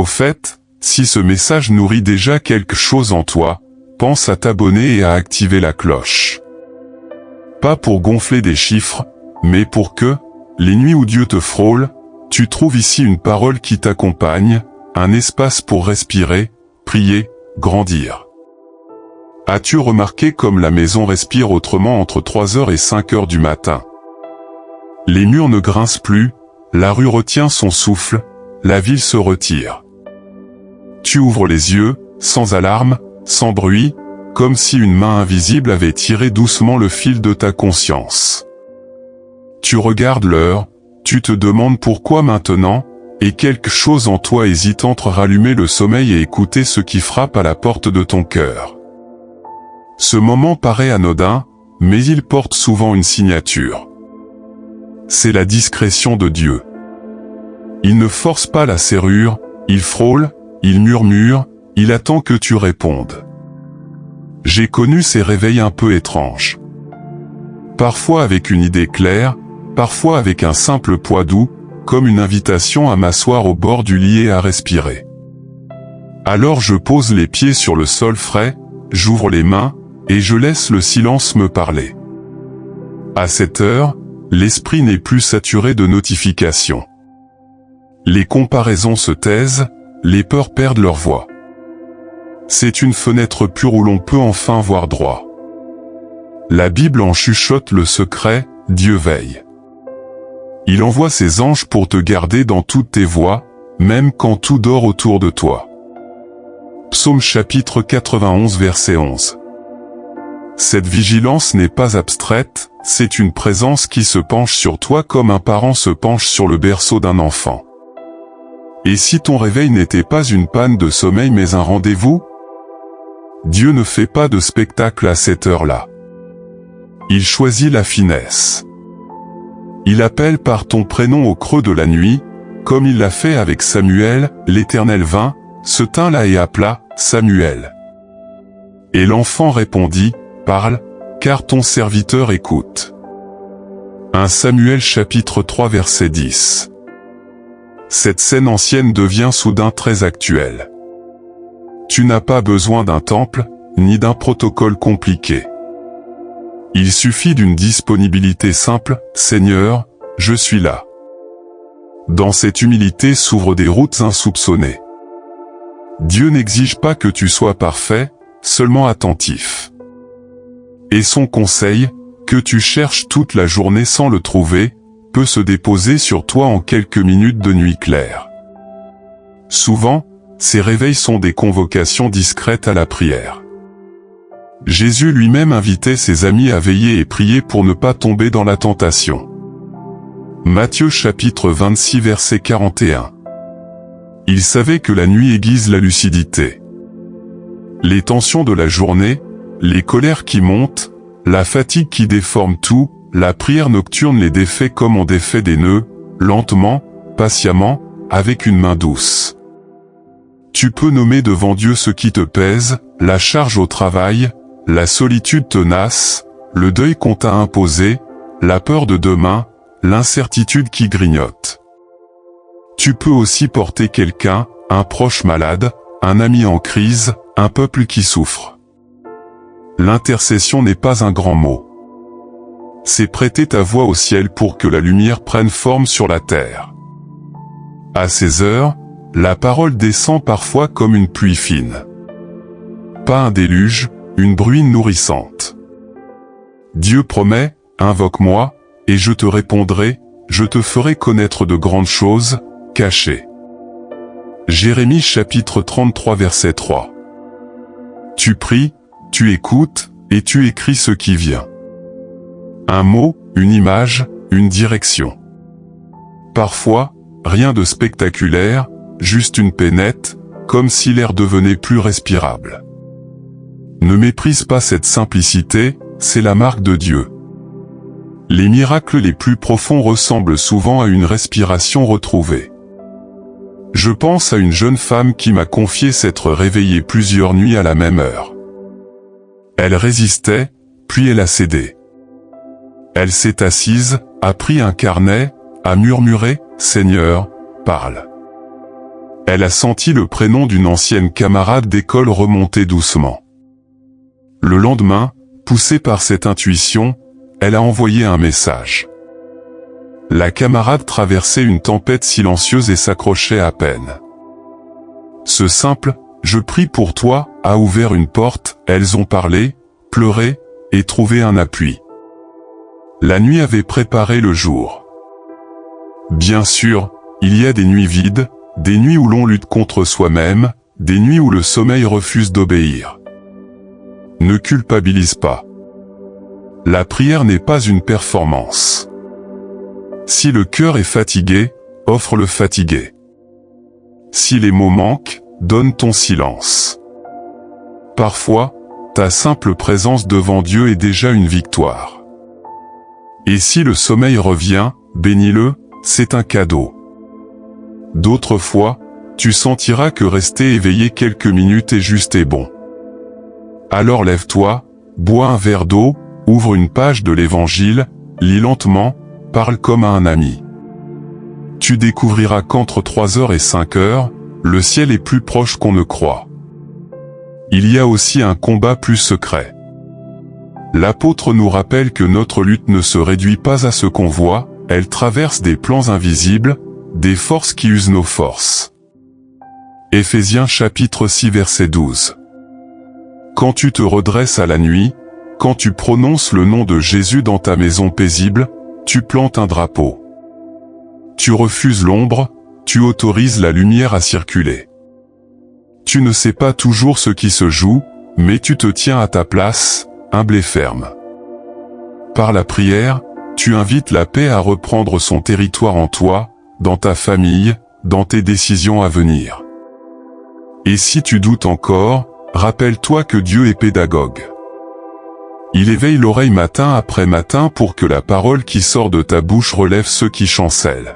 Au fait, si ce message nourrit déjà quelque chose en toi, pense à t'abonner et à activer la cloche. Pas pour gonfler des chiffres, mais pour que, les nuits où Dieu te frôle, tu trouves ici une parole qui t'accompagne, un espace pour respirer, prier, grandir. As-tu remarqué comme la maison respire autrement entre 3h et 5h du matin? Les murs ne grincent plus, la rue retient son souffle, la ville se retire. Tu ouvres les yeux, sans alarme, sans bruit, comme si une main invisible avait tiré doucement le fil de ta conscience. Tu regardes l'heure, tu te demandes pourquoi maintenant, et quelque chose en toi hésite entre rallumer le sommeil et écouter ce qui frappe à la porte de ton cœur. Ce moment paraît anodin, mais il porte souvent une signature. C'est la discrétion de Dieu. Il ne force pas la serrure, il frôle, il murmure, il attend que tu répondes. J'ai connu ces réveils un peu étranges. Parfois avec une idée claire, parfois avec un simple poids doux, comme une invitation à m'asseoir au bord du lit et à respirer. Alors je pose les pieds sur le sol frais, j'ouvre les mains, et je laisse le silence me parler. À cette heure, l'esprit n'est plus saturé de notifications. Les comparaisons se taisent, les peurs perdent leur voix. C'est une fenêtre pure où l'on peut enfin voir droit. La Bible en chuchote le secret, Dieu veille. Il envoie ses anges pour te garder dans toutes tes voies, même quand tout dort autour de toi. Psaume chapitre 91 verset 11. Cette vigilance n'est pas abstraite, c'est une présence qui se penche sur toi comme un parent se penche sur le berceau d'un enfant. Et si ton réveil n'était pas une panne de sommeil mais un rendez-vous? Dieu ne fait pas de spectacle à cette heure-là. Il choisit la finesse. Il appelle par ton prénom au creux de la nuit, comme il l'a fait avec Samuel, l'Éternel vint, se tint là et appela, Samuel. Et l'enfant répondit, parle, car ton serviteur écoute. 1 Samuel chapitre 3 verset 10. Cette scène ancienne devient soudain très actuelle. Tu n'as pas besoin d'un temple, ni d'un protocole compliqué. Il suffit d'une disponibilité simple, Seigneur, je suis là. Dans cette humilité s'ouvrent des routes insoupçonnées. Dieu n'exige pas que tu sois parfait, seulement attentif. Et son conseil, que tu cherches toute la journée sans le trouver, peut se déposer sur toi en quelques minutes de nuit claire. Souvent, ces réveils sont des convocations discrètes à la prière. Jésus lui-même invitait ses amis à veiller et prier pour ne pas tomber dans la tentation. Matthieu chapitre 26 verset 41. Il savait que la nuit aiguise la lucidité. Les tensions de la journée, les colères qui montent, la fatigue qui déforme tout, la prière nocturne les défait comme on défait des nœuds, lentement, patiemment, avec une main douce. Tu peux nommer devant Dieu ce qui te pèse, la charge au travail, la solitude tenace, le deuil qu'on t'a imposé, la peur de demain, l'incertitude qui grignote. Tu peux aussi porter quelqu'un, un proche malade, un ami en crise, un peuple qui souffre. L'intercession n'est pas un grand mot. C'est prêter ta voix au ciel pour que la lumière prenne forme sur la terre. À ces heures, la parole descend parfois comme une pluie fine. Pas un déluge, une bruine nourrissante. Dieu promet, invoque-moi, et je te répondrai, je te ferai connaître de grandes choses, cachées. Jérémie chapitre 33 verset 3. Tu pries, tu écoutes, et tu écris ce qui vient. Un mot, une image, une direction. Parfois, rien de spectaculaire, juste une paix nette, comme si l'air devenait plus respirable. Ne méprise pas cette simplicité, c'est la marque de Dieu. Les miracles les plus profonds ressemblent souvent à une respiration retrouvée. Je pense à une jeune femme qui m'a confié s'être réveillée plusieurs nuits à la même heure. Elle résistait, puis elle a cédé. Elle s'est assise, a pris un carnet, a murmuré, « Seigneur, parle. » Elle a senti le prénom d'une ancienne camarade d'école remonter doucement. Le lendemain, poussée par cette intuition, elle a envoyé un message. La camarade traversait une tempête silencieuse et s'accrochait à peine. Ce simple « je prie pour toi » a ouvert une porte, elles ont parlé, pleuré, et trouvé un appui. La nuit avait préparé le jour. Bien sûr, il y a des nuits vides, des nuits où l'on lutte contre soi-même, des nuits où le sommeil refuse d'obéir. Ne culpabilise pas. La prière n'est pas une performance. Si le cœur est fatigué, offre le fatigué. Si les mots manquent, donne ton silence. Parfois, ta simple présence devant Dieu est déjà une victoire. Et si le sommeil revient, bénis-le, c'est un cadeau. D'autres fois, tu sentiras que rester éveillé quelques minutes est juste et bon. Alors lève-toi, bois un verre d'eau, ouvre une page de l'Évangile, lis lentement, parle comme à un ami. Tu découvriras qu'entre 3h et 5h, le ciel est plus proche qu'on ne croit. Il y a aussi un combat plus secret. L'apôtre nous rappelle que notre lutte ne se réduit pas à ce qu'on voit, elle traverse des plans invisibles, des forces qui usent nos forces. Éphésiens chapitre 6 verset 12. Quand tu te redresses à la nuit, quand tu prononces le nom de Jésus dans ta maison paisible, tu plantes un drapeau. Tu refuses l'ombre, tu autorises la lumière à circuler. Tu ne sais pas toujours ce qui se joue, mais tu te tiens à ta place, humble et ferme. Par la prière, tu invites la paix à reprendre son territoire en toi, dans ta famille, dans tes décisions à venir. Et si tu doutes encore, rappelle-toi que Dieu est pédagogue. Il éveille l'oreille matin après matin pour que la parole qui sort de ta bouche relève ceux qui chancellent.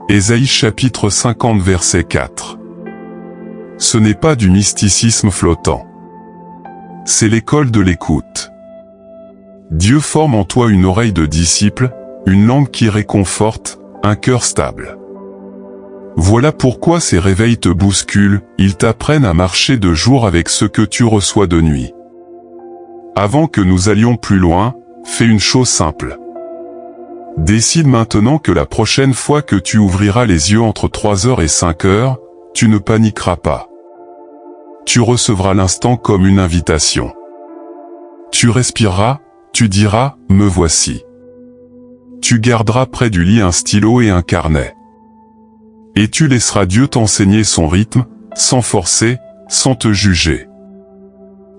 Ésaïe chapitre 50 verset 4. Ce n'est pas du mysticisme flottant. C'est l'école de l'écoute. Dieu forme en toi une oreille de disciple, une langue qui réconforte, un cœur stable. Voilà pourquoi ces réveils te bousculent, ils t'apprennent à marcher de jour avec ce que tu reçois de nuit. Avant que nous allions plus loin, fais une chose simple. Décide maintenant que la prochaine fois que tu ouvriras les yeux entre 3h et 5h, tu ne paniqueras pas. Tu recevras l'instant comme une invitation. Tu respireras, tu diras « me voici ». Tu garderas près du lit un stylo et un carnet. Et tu laisseras Dieu t'enseigner son rythme, sans forcer, sans te juger.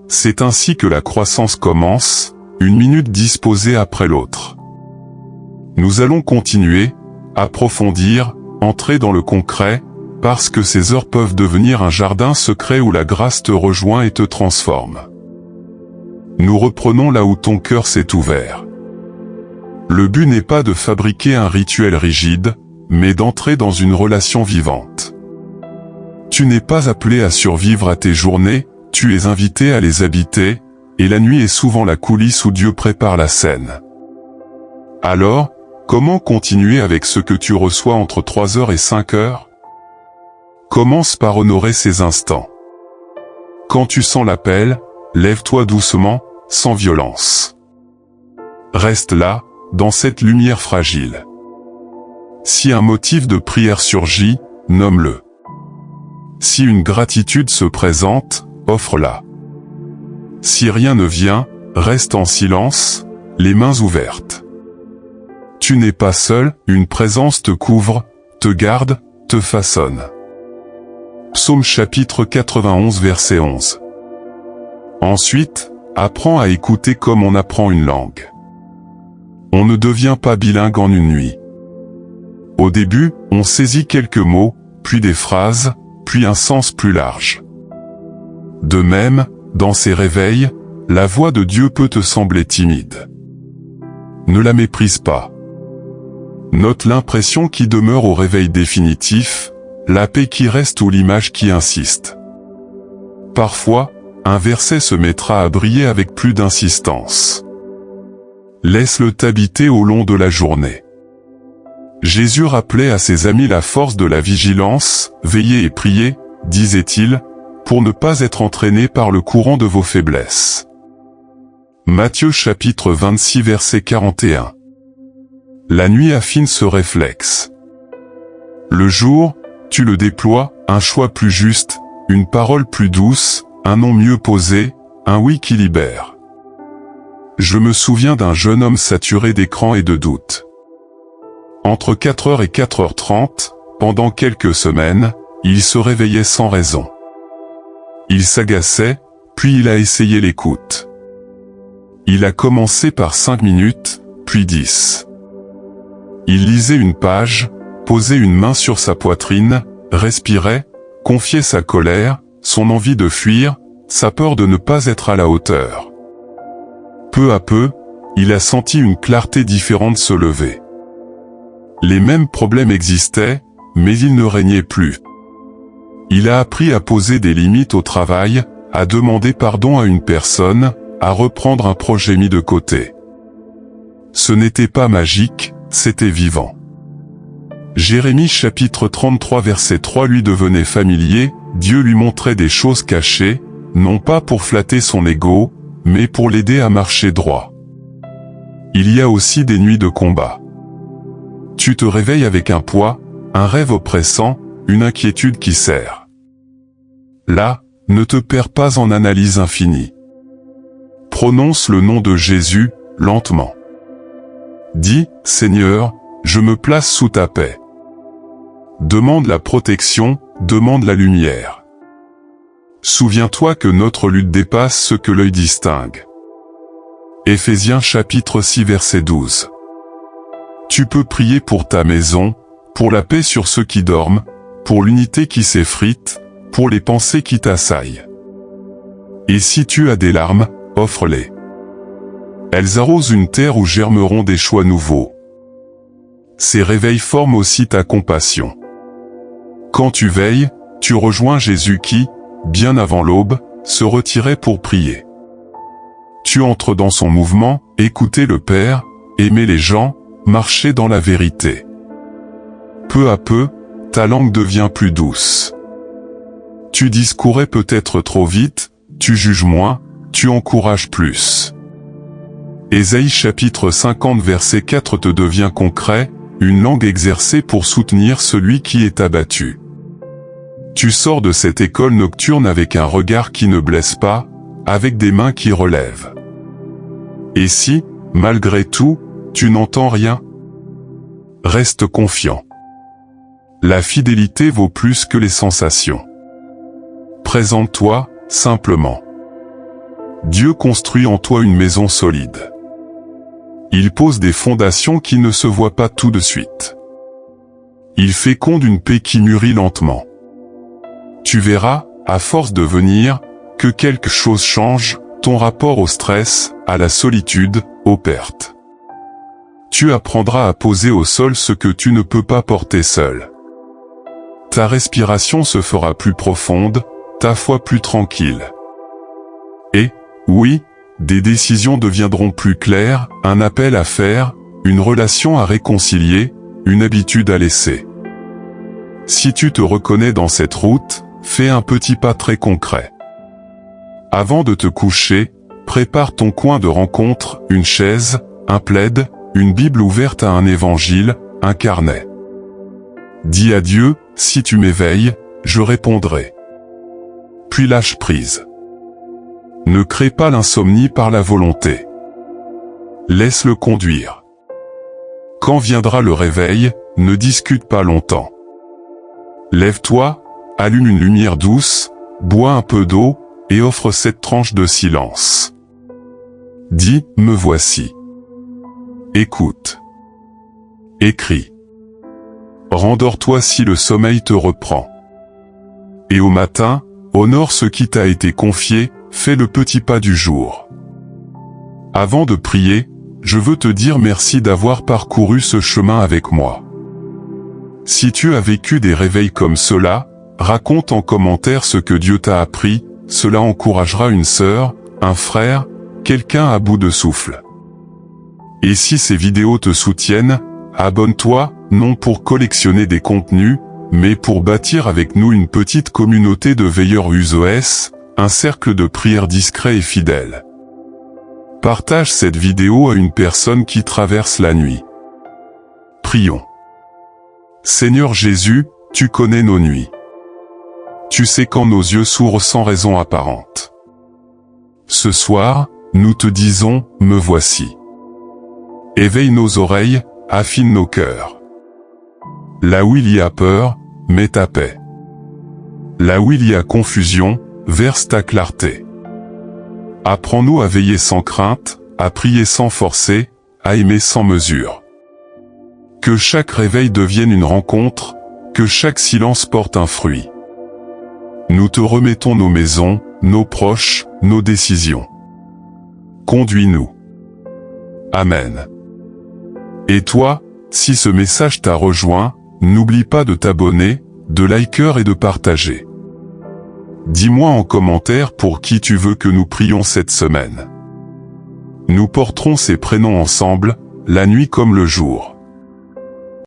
C'est ainsi que la croissance commence, une minute disposée après l'autre. Nous allons continuer, approfondir, entrer dans le concret, parce que ces heures peuvent devenir un jardin secret où la grâce te rejoint et te transforme. Nous reprenons là où ton cœur s'est ouvert. Le but n'est pas de fabriquer un rituel rigide, mais d'entrer dans une relation vivante. Tu n'es pas appelé à survivre à tes journées, tu es invité à les habiter, et la nuit est souvent la coulisse où Dieu prépare la scène. Alors, comment continuer avec ce que tu reçois entre 3h et 5h? Commence par honorer ces instants. Quand tu sens l'appel, lève-toi doucement, sans violence. Reste là, dans cette lumière fragile. Si un motif de prière surgit, nomme-le. Si une gratitude se présente, offre-la. Si rien ne vient, reste en silence, les mains ouvertes. Tu n'es pas seul, une présence te couvre, te garde, te façonne. Psaume chapitre 91 verset 11. Ensuite, apprends à écouter comme on apprend une langue. On ne devient pas bilingue en une nuit. Au début, on saisit quelques mots, puis des phrases, puis un sens plus large. De même, dans ces réveils, la voix de Dieu peut te sembler timide. Ne la méprise pas. Note l'impression qui demeure au réveil définitif, la paix qui reste ou l'image qui insiste. Parfois, un verset se mettra à briller avec plus d'insistance. Laisse-le t'habiter au long de la journée. Jésus rappelait à ses amis la force de la vigilance, veillez et priez, disait-il, pour ne pas être entraînés par le courant de vos faiblesses. Matthieu chapitre 26 verset 41. La nuit affine ce réflexe. Le jour, tu le déploies, un choix plus juste, une parole plus douce, un nom mieux posé, un oui qui libère. Je me souviens d'un jeune homme saturé d'écran et de doutes. Entre 4h et 4h30, pendant quelques semaines, il se réveillait sans raison. Il s'agaçait, puis il a essayé l'écoute. Il a commencé par 5 minutes, puis 10. Il lisait une page, posait une main sur sa poitrine, respirait, confiait sa colère, son envie de fuir, sa peur de ne pas être à la hauteur. Peu à peu, il a senti une clarté différente se lever. Les mêmes problèmes existaient, mais ils ne régnaient plus. Il a appris à poser des limites au travail, à demander pardon à une personne, à reprendre un projet mis de côté. Ce n'était pas magique, c'était vivant. Jérémie chapitre 33 verset 3 lui devenait familier, Dieu lui montrait des choses cachées, non pas pour flatter son ego, mais pour l'aider à marcher droit. Il y a aussi des nuits de combat. Tu te réveilles avec un poids, un rêve oppressant, une inquiétude qui serre. Là, ne te perds pas en analyse infinie. Prononce le nom de Jésus, lentement. Dis, Seigneur, je me place sous ta paix. Demande la protection, demande la lumière. Souviens-toi que notre lutte dépasse ce que l'œil distingue. Éphésiens chapitre 6 verset 12. Tu peux prier pour ta maison, pour la paix sur ceux qui dorment, pour l'unité qui s'effrite, pour les pensées qui t'assaillent. Et si tu as des larmes, offre-les. Elles arrosent une terre où germeront des choix nouveaux. Ces réveils forment aussi ta compassion. Quand tu veilles, tu rejoins Jésus qui, bien avant l'aube, se retirait pour prier. Tu entres dans son mouvement, écouter le Père, aimer les gens, marcher dans la vérité. Peu à peu, ta langue devient plus douce. Tu discourais peut-être trop vite, tu juges moins, tu encourages plus. Ésaïe chapitre 50 verset 4 te devient concret, une langue exercée pour soutenir celui qui est abattu. Tu sors de cette école nocturne avec un regard qui ne blesse pas, avec des mains qui relèvent. Et si, malgré tout, tu n'entends rien? Reste confiant. La fidélité vaut plus que les sensations. Présente-toi, simplement. Dieu construit en toi une maison solide. Il pose des fondations qui ne se voient pas tout de suite. Il féconde une paix qui mûrit lentement. Tu verras, à force de venir, que quelque chose change, ton rapport au stress, à la solitude, aux pertes. Tu apprendras à poser au sol ce que tu ne peux pas porter seul. Ta respiration se fera plus profonde, ta foi plus tranquille. Et, oui, des décisions deviendront plus claires, un appel à faire, une relation à réconcilier, une habitude à laisser. Si tu te reconnais dans cette route, fais un petit pas très concret. Avant de te coucher, prépare ton coin de rencontre, une chaise, un plaid, une Bible ouverte à un évangile, un carnet. Dis à Dieu, si tu m'éveilles, je répondrai. Puis lâche prise. Ne crée pas l'insomnie par la volonté. Laisse-le conduire. Quand viendra le réveil, ne discute pas longtemps. Lève-toi, allume une lumière douce, bois un peu d'eau, et offre cette tranche de silence. Dis, me voici. Écoute. Écris. Rendors-toi si le sommeil te reprend. Et au matin, honore ce qui t'a été confié, fais le petit pas du jour. Avant de prier, je veux te dire merci d'avoir parcouru ce chemin avec moi. Si tu as vécu des réveils comme cela, raconte en commentaire ce que Dieu t'a appris, cela encouragera une sœur, un frère, quelqu'un à bout de souffle. Et si ces vidéos te soutiennent, Abonne-toi, non pour collectionner des contenus, mais pour bâtir avec nous une petite communauté de veilleurs USOS, un cercle de prière discret et fidèle. Partage cette vidéo à une personne qui traverse la nuit. Prions. Seigneur Jésus, tu connais nos nuits. Tu sais quand nos yeux s'ouvrent sans raison apparente. Ce soir, nous te disons, me voici. Éveille nos oreilles, affine nos cœurs. Là où il y a peur, mets ta paix. Là où il y a confusion, verse ta clarté. Apprends-nous à veiller sans crainte, à prier sans forcer, à aimer sans mesure. Que chaque réveil devienne une rencontre, que chaque silence porte un fruit. Nous te remettons nos maisons, nos proches, nos décisions. Conduis-nous. Amen. Et toi, si ce message t'a rejoint, n'oublie pas de t'abonner, de liker et de partager. Dis-moi en commentaire pour qui tu veux que nous prions cette semaine. Nous porterons ces prénoms ensemble, la nuit comme le jour.